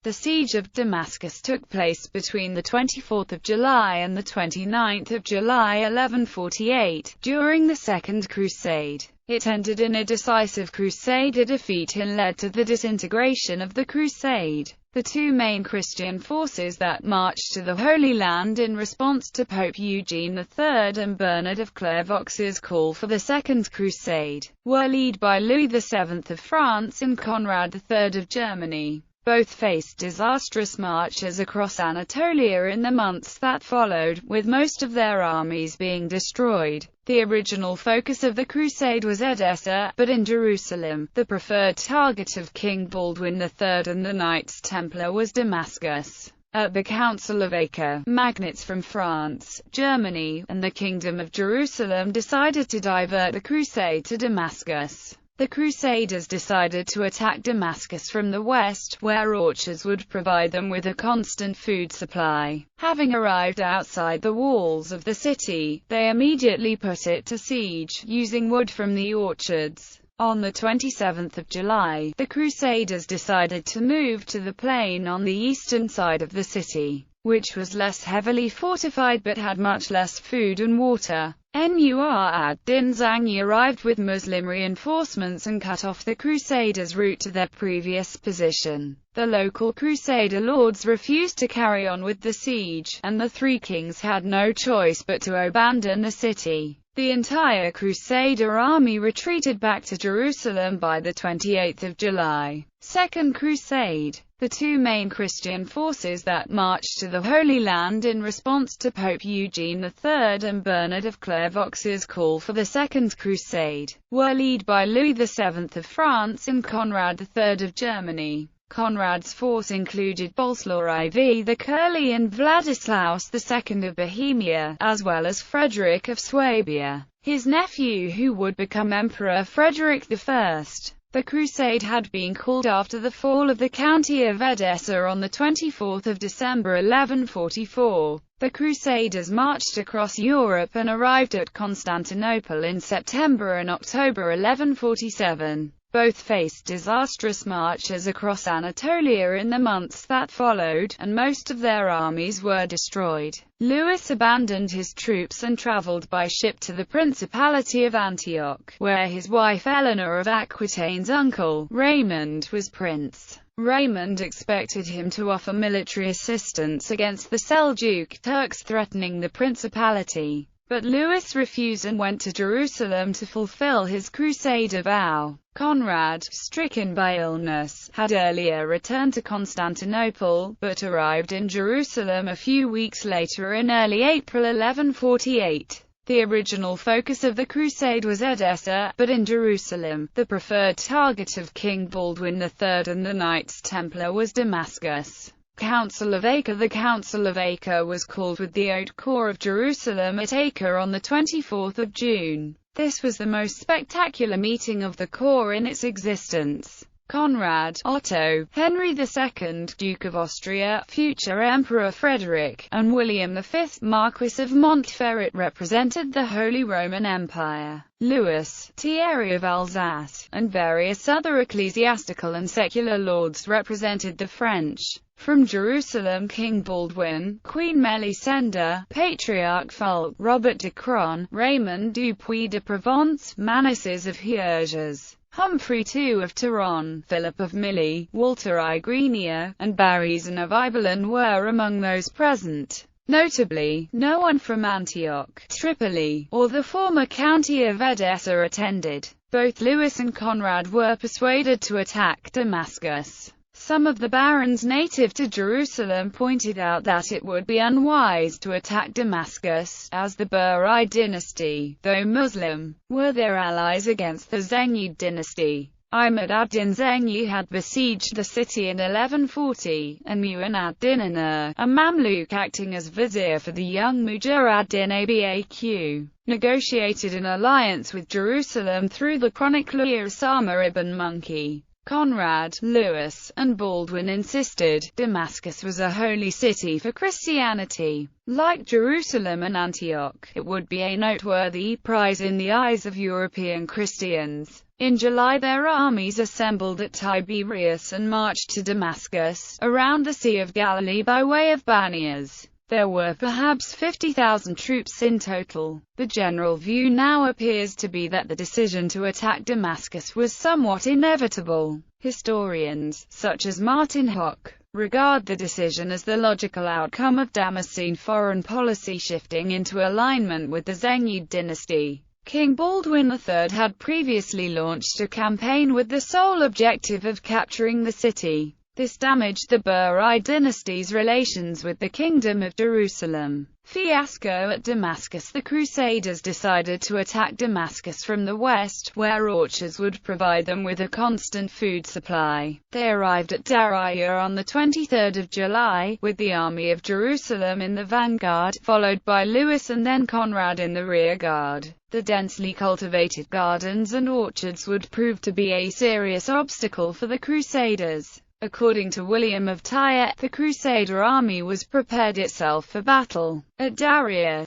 The siege of Damascus took place between the 24th of July and the 29th of July 1148, during the Second Crusade. It ended in a decisive Crusader defeat and led to the disintegration of the Crusade. The two main Christian forces that marched to the Holy Land in response to Pope Eugene III and Bernard of Clairvaux's call for the Second Crusade were led by Louis VII of France and Conrad III of Germany. Both faced disastrous marches across Anatolia in the months that followed, with most of their armies being destroyed. The original focus of the crusade was Edessa, but in Jerusalem, the preferred target of King Baldwin III and the Knights Templar was Damascus. At the Council of Acre, magnates from France, Germany, and the Kingdom of Jerusalem decided to divert the crusade to Damascus. The Crusaders decided to attack Damascus from the west, where orchards would provide them with a constant food supply. Having arrived outside the walls of the city, they immediately put it to siege, using wood from the orchards. On the 27th of July, the Crusaders decided to move to the plain on the eastern side of the city, which was less heavily fortified but had much less food and water. Nur ad-Din Zangi arrived with Muslim reinforcements and cut off the Crusaders' route to their previous position. The local Crusader lords refused to carry on with the siege, and the three kings had no choice but to abandon the city. The entire Crusader army retreated back to Jerusalem by the 28th of July. Second Crusade. The two main Christian forces that marched to the Holy Land in response to Pope Eugene III and Bernard of Clairvaux's call for the Second Crusade were led by Louis VII of France and Conrad III of Germany. Conrad's force included Boleslaw IV the Curly and Vladislaus II of Bohemia, as well as Frederick of Swabia, his nephew who would become Emperor Frederick I. The crusade had been called after the fall of the county of Edessa on 24 December 1144. The Crusaders marched across Europe and arrived at Constantinople in September and October 1147. Both faced disastrous marches across Anatolia in the months that followed, and most of their armies were destroyed. Louis abandoned his troops and travelled by ship to the Principality of Antioch, where his wife Eleanor of Aquitaine's uncle, Raymond, was prince. Raymond expected him to offer military assistance against the Seljuk Turks threatening the principality, but Louis refused and went to Jerusalem to fulfill his Crusader vow. Conrad, stricken by illness, had earlier returned to Constantinople, but arrived in Jerusalem a few weeks later in early April 1148. The original focus of the crusade was Edessa, but in Jerusalem, the preferred target of King Baldwin III and the Knights Templar was Damascus. Council of Acre. The Council of Acre was called with the Haute Cour of Jerusalem at Acre on 24 June. This was the most spectacular meeting of the cour in its existence. Conrad, Otto, Henry II, Duke of Austria, future Emperor Frederick, and William V, Marquis of Montferrat represented the Holy Roman Empire. Louis, Thierry of Alsace, and various other ecclesiastical and secular lords represented the French. From Jerusalem, King Baldwin, Queen Melisenda, Patriarch Fulk, Robert de Cron, Raymond du Puy de Provence, Manasses of Hierges, Humphrey II of Tyrone, Philip of Milly, Walter I Grenier, and Barizon of Ibelin were among those present. Notably, no one from Antioch, Tripoli, or the former county of Edessa attended. Both Louis and Conrad were persuaded to attack Damascus. Some of the barons native to Jerusalem pointed out that it would be unwise to attack Damascus, as the Burid dynasty, though Muslim, were their allies against the Zengid dynasty. Imad ad-Din Zengi had besieged the city in 1140, and Mu'in ad-Din Anur, a Mamluk acting as vizier for the young Mujir ad-Din Abaq, negotiated an alliance with Jerusalem through the chronicler Osama ibn Munki. Conrad, Louis, and Baldwin insisted Damascus was a holy city for Christianity. Like Jerusalem and Antioch, it would be a noteworthy prize in the eyes of European Christians. In July their armies assembled at Tiberias and marched to Damascus, around the Sea of Galilee by way of Banias. There were perhaps 50,000 troops in total. The general view now appears to be that the decision to attack Damascus was somewhat inevitable. Historians, such as Martin Hock, regard the decision as the logical outcome of Damascene foreign policy shifting into alignment with the Zengid dynasty. King Baldwin III had previously launched a campaign with the sole objective of capturing the city. This damaged the Burid dynasty's relations with the Kingdom of Jerusalem. Fiasco at Damascus. The Crusaders decided to attack Damascus from the west, where orchards would provide them with a constant food supply. They arrived at Daria on the 23rd of July, with the army of Jerusalem in the vanguard, followed by Louis and then Conrad in the rear guard. The densely cultivated gardens and orchards would prove to be a serious obstacle for the Crusaders. According to William of Tyre, the Crusader army was prepared itself for battle. At Daria,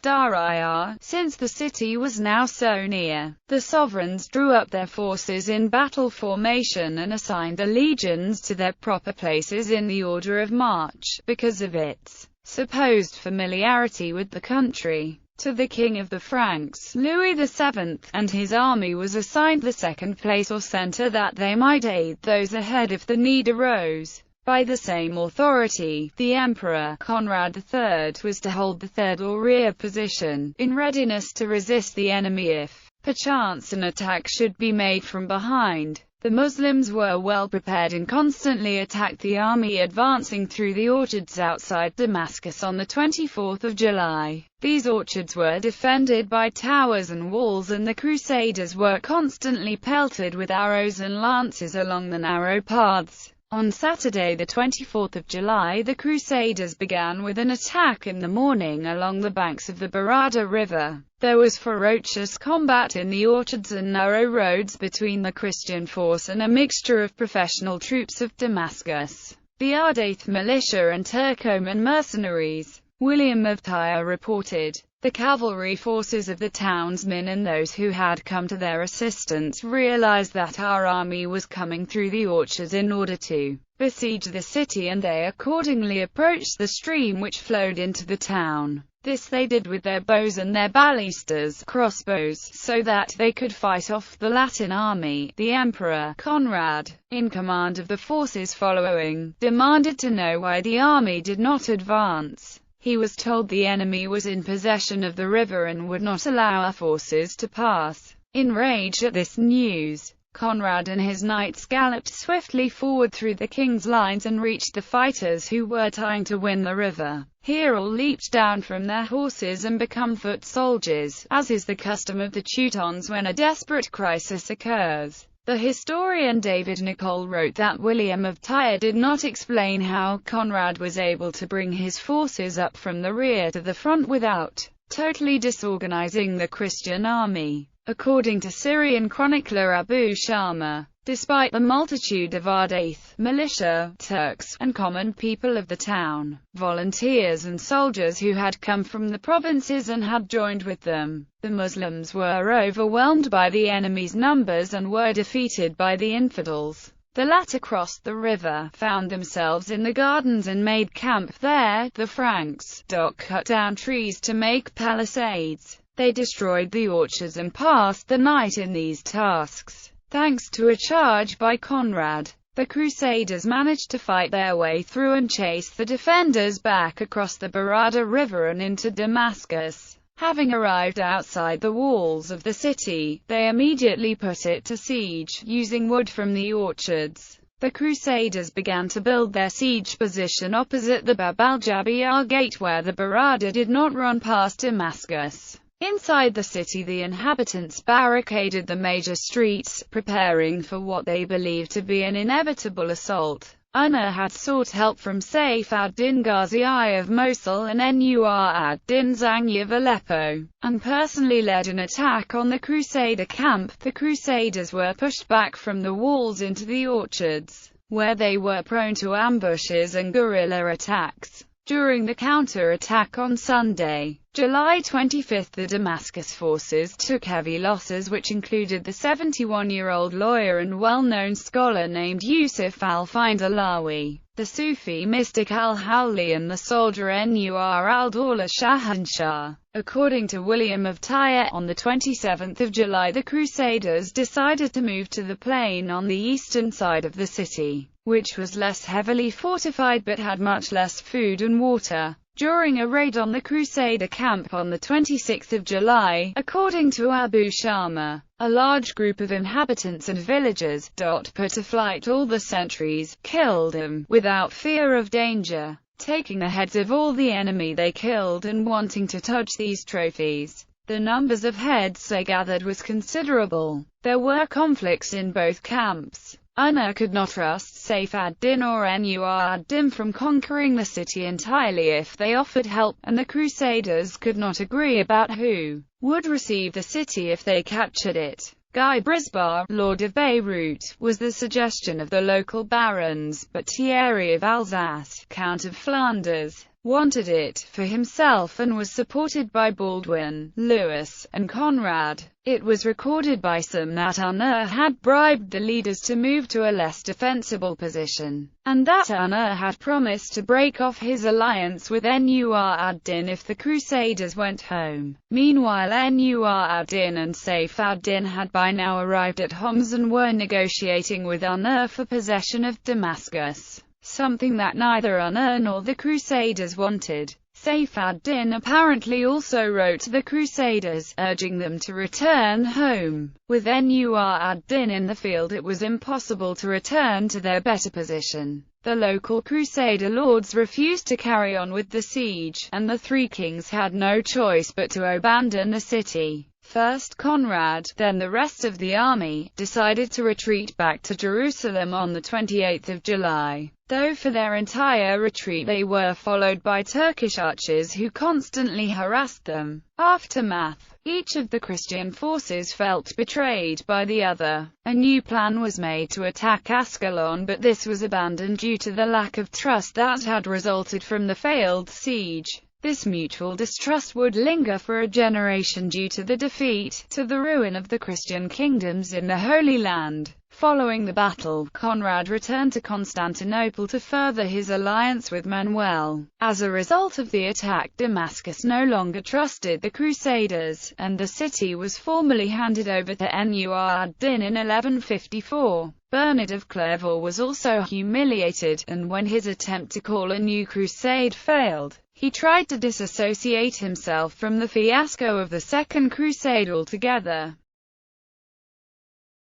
since the city was now so near, the sovereigns drew up their forces in battle formation and assigned the legions to their proper places in the order of march, because of its supposed familiarity with the country. To the King of the Franks, Louis VII, and his army was assigned the second place or centre that they might aid those ahead if the need arose. By the same authority, the Emperor, Conrad III, was to hold the third or rear position, in readiness to resist the enemy if, perchance, an attack should be made from behind. The Muslims were well prepared and constantly attacked the army advancing through the orchards outside Damascus on the 24th of July. These orchards were defended by towers and walls, and the Crusaders were constantly pelted with arrows and lances along the narrow paths. On Saturday the 24th of July the Crusaders began with an attack in the morning along the banks of the Barada River. There was ferocious combat in the orchards and narrow roads between the Christian force and a mixture of professional troops of Damascus, the Ardaith militia and Turcoman mercenaries. William of Tyre reported, "The cavalry forces of the townsmen and those who had come to their assistance realized that our army was coming through the orchards in order to besiege the city, and they accordingly approached the stream which flowed into the town. This they did with their bows and their ballistas, crossbows, so that they could fight off the Latin army." The Emperor, Conrad, in command of the forces following, demanded to know why the army did not advance. He was told the enemy was in possession of the river and would not allow our forces to pass. Enraged at this news, Conrad and his knights galloped swiftly forward through the king's lines and reached the fighters who were trying to win the river. Here all leaped down from their horses and became foot soldiers, as is the custom of the Teutons when a desperate crisis occurs. The historian David Nicol wrote that William of Tyre did not explain how Conrad was able to bring his forces up from the rear to the front without totally disorganizing the Christian army. According to Syrian chronicler Abu Shama, despite the multitude of Ardaith, militia, Turks, and common people of the town, volunteers and soldiers who had come from the provinces and had joined with them, the Muslims were overwhelmed by the enemy's numbers and were defeated by the infidels. The latter crossed the river, found themselves in the gardens and made camp there. The Franks cut down trees to make palisades. They destroyed the orchards and passed the night in these tasks. Thanks to a charge by Conrad, the Crusaders managed to fight their way through and chase the defenders back across the Barada River and into Damascus. Having arrived outside the walls of the city, they immediately put it to siege, using wood from the orchards. The Crusaders began to build their siege position opposite the Bab al-Jabiyah gate, where the Barada did not run past Damascus. Inside the city the inhabitants barricaded the major streets, preparing for what they believed to be an inevitable assault. Unna had sought help from Saif ad-Din Ghazi of Mosul and Nur ad-Din Zangi of Aleppo, and personally led an attack on the Crusader camp. The Crusaders were pushed back from the walls into the orchards, where they were prone to ambushes and guerrilla attacks. During the counter-attack on Sunday, July 25, the Damascus forces took heavy losses, which included the 71-year-old lawyer and well-known scholar named Yusuf al-Findlawi, the Sufi mystic al-Hawli, and the soldier Nur al-Dawla Shahanshah. According to William of Tyre, on the 27th of July the Crusaders decided to move to the plain on the eastern side of the city, which was less heavily fortified but had much less food and water. During a raid on the Crusader camp on the 26th of July, according to Abu Shama, a large group of inhabitants and villagers put to flight all the sentries, killed them, without fear of danger, taking the heads of all the enemy they killed and wanting to touch these trophies. The numbers of heads they gathered was considerable. There were conflicts in both camps. Unr could not trust Saif ad-Din or Nur ad-Din from conquering the city entirely if they offered help, and the Crusaders could not agree about who would receive the city if they captured it. Guy Brisbane, Lord of Beirut, was the suggestion of the local barons, but Thierry of Alsace, Count of Flanders, wanted it for himself and was supported by Baldwin, Louis, and Conrad. It was recorded by some that Unr had bribed the leaders to move to a less defensible position, and that Unr had promised to break off his alliance with Nur ad-Din if the Crusaders went home. Meanwhile, Nur ad-Din and Saif ad-Din had by now arrived at Homs and were negotiating with Unr for possession of Damascus, something that neither Unr nor the Crusaders wanted. Saif ad-Din apparently also wrote to the Crusaders, urging them to return home. With Nur ad-Din in the field, it was impossible to return to their better position. The local Crusader lords refused to carry on with the siege, and the three kings had no choice but to abandon the city. First Conrad, then the rest of the army, decided to retreat back to Jerusalem on the 28th of July. Though for their entire retreat they were followed by Turkish archers who constantly harassed them. Aftermath. Each of the Christian forces felt betrayed by the other. A new plan was made to attack Ascalon, but this was abandoned due to the lack of trust that had resulted from the failed siege. This mutual distrust would linger for a generation due to the defeat, to the ruin of the Christian kingdoms in the Holy Land. Following the battle, Conrad returned to Constantinople to further his alliance with Manuel. As a result of the attack, Damascus no longer trusted the Crusaders, and the city was formally handed over to Nur ad-Din in 1154. Bernard of Clairvaux was also humiliated, and when his attempt to call a new crusade failed, he tried to disassociate himself from the fiasco of the Second Crusade altogether.